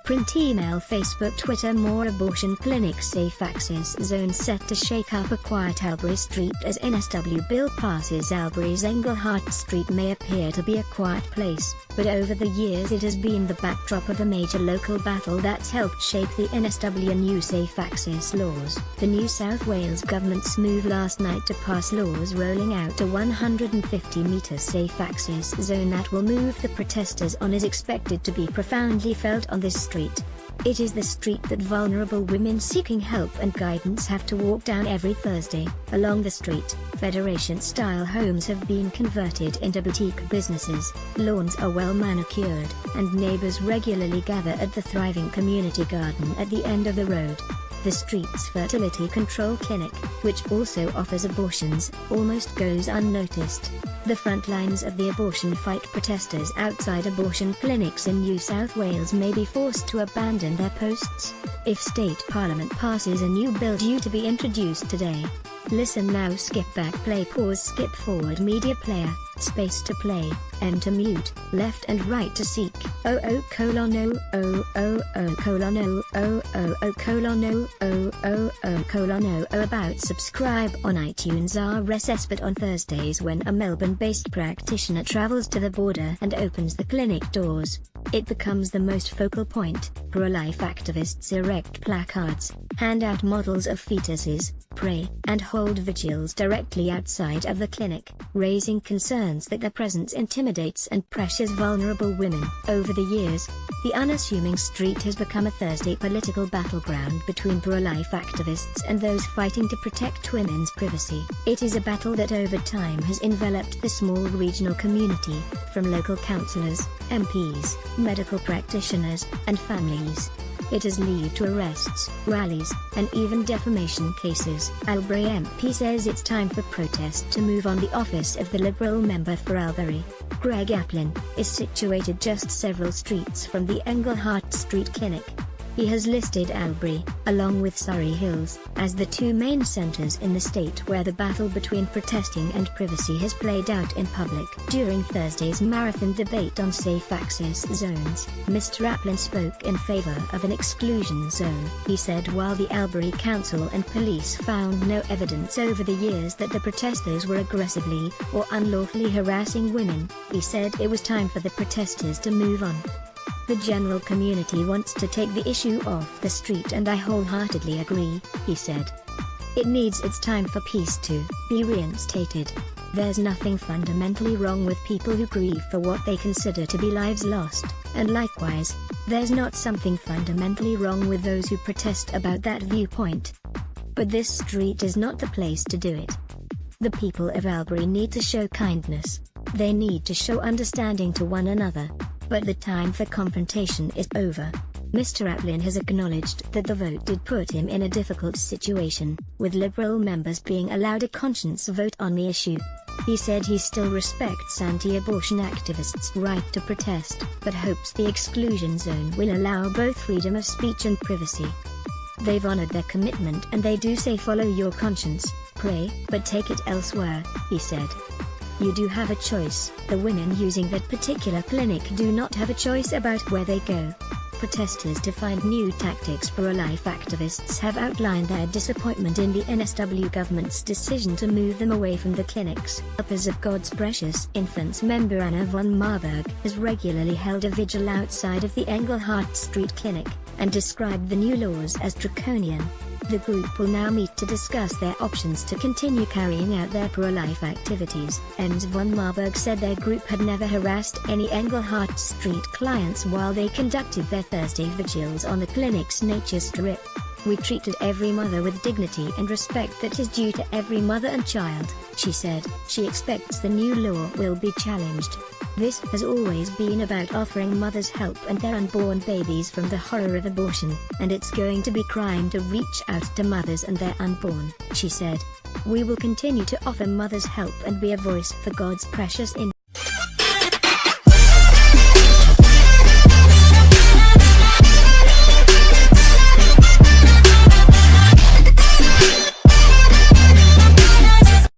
Print, email, Facebook, Twitter. More abortion clinics. Safe access zone set to shake up a quiet Albury Street as NSW bill passes. Albury's Englehart Street may appear to be a quiet place, but over the years it has been the backdrop of a major local battle that's helped shape the NSW new safe access laws. The New South Wales government's move last night to pass laws rolling out a 150-metre safe access zone that will move the protesters on is expected to be profoundly felt on this street. It is the street that vulnerable women seeking help and guidance have to walk down every Thursday. Along the street, Federation-style homes have been converted into boutique businesses, lawns are well manicured, and neighbors regularly gather at the thriving community garden at the end of the road. The street's fertility control clinic, which also offers abortions, almost goes unnoticed. The front lines of the abortion fight, protesters outside abortion clinics in New South Wales may be forced to abandon their posts if state parliament passes a new bill due to be introduced today. Listen now, skip back, play, pause, skip forward, media player, space to play, M to mute, left and right to seek, colon about. Subscribe on iTunes RSS. But on Thursdays, when a Melbourne-based practitioner travels to the border and opens the clinic doors, it becomes the most focal point. Pro-life activists erect placards, hand out models of fetuses, pray, and hold vigils directly outside of the clinic, raising concerns that their presence intimidates and pressures vulnerable women. Over the years, the unassuming street has become a Thursday political battleground between pro-life activists and those fighting to protect women's privacy. It is a battle that over time has enveloped the small regional community, from local councillors, MPs, medical practitioners, and families. It has led to arrests, rallies, and even defamation cases. Albury MP says it's time for protest to move on. The office of the Liberal member for Albury, Greg Applin, is situated just several streets from the Englehart Street Clinic. He has listed Albury, along with Surrey Hills, as the two main centres in the state where the battle between protesting and privacy has played out in public. During Thursday's marathon debate on safe access zones, Mr. Applin spoke in favour of an exclusion zone. He said while the Albury Council and police found no evidence over the years that the protesters were aggressively or unlawfully harassing women, he said it was time for the protesters to move on. The general community wants to take the issue off the street, and I wholeheartedly agree, he said. It needs its time for peace to be reinstated. There's nothing fundamentally wrong with people who grieve for what they consider to be lives lost, and likewise, there's not something fundamentally wrong with those who protest about that viewpoint. But this street is not the place to do it. The people of Albury need to show kindness. They need to show understanding to one another. But the time for confrontation is over. Mr. Applin has acknowledged that the vote did put him in a difficult situation, with Liberal members being allowed a conscience vote on the issue. He said he still respects anti-abortion activists' right to protest, but hopes the exclusion zone will allow both freedom of speech and privacy. They've honored their commitment and they do say follow your conscience, pray, but take it elsewhere, he said. You do have a choice. The women using that particular clinic do not have a choice about where they go. Protesters to find new tactics. Pro-life activists have outlined their disappointment in the NSW government's decision to move them away from the clinics. Helpers of God's Precious Infants member Anna von Marburg has regularly held a vigil outside of the Englehart Street Clinic, and described the new laws as draconian. The group will now meet to discuss their options to continue carrying out their pro-life activities. Ms. von Marburg said their group had never harassed any Englehart Street clients while they conducted their Thursday vigils on the clinic's nature strip. We treated every mother with dignity and respect that is due to every mother and child, she said. She expects the new law will be challenged. This has always been about offering mothers help and their unborn babies from the horror of abortion, and it's going to be crime to reach out to mothers and their unborn, she said. We will continue to offer mothers help and be a voice for God's precious infants.